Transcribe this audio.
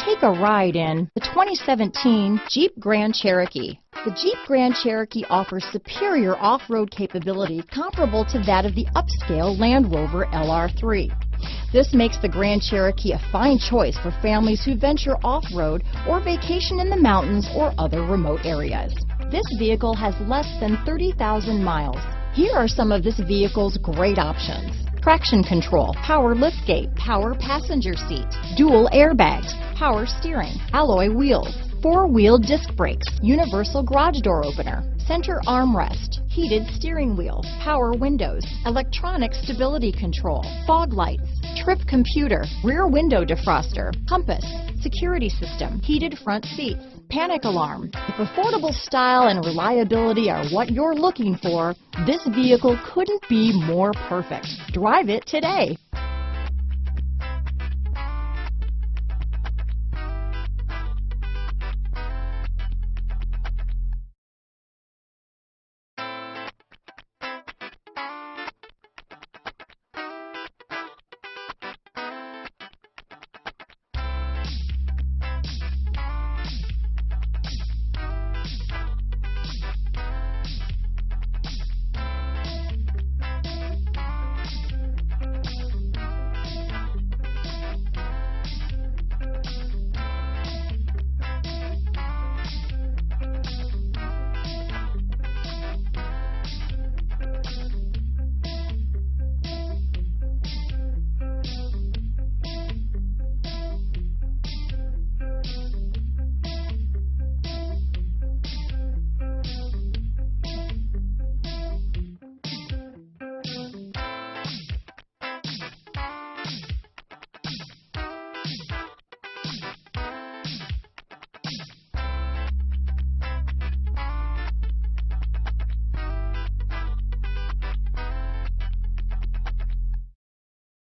Take a ride in the 2017 Jeep Grand Cherokee. The Jeep Grand Cherokee offers superior off-road capability comparable to that of the upscale Land Rover LR3. This makes the Grand Cherokee a fine choice for families who venture off-road or vacation in the mountains or other remote areas. This vehicle has less than 30,000 miles. Here are some of this vehicle's great options: traction control, power liftgate, power passenger seat, dual airbags, power steering, alloy wheels, four-wheel disc brakes, universal garage door opener, center armrest, heated steering wheel, power windows, electronic stability control, fog lights, trip computer, rear window defroster, compass, security system, heated front seats, panic alarm. If affordable style and reliability are what you're looking for, this vehicle couldn't be more perfect. Drive it today.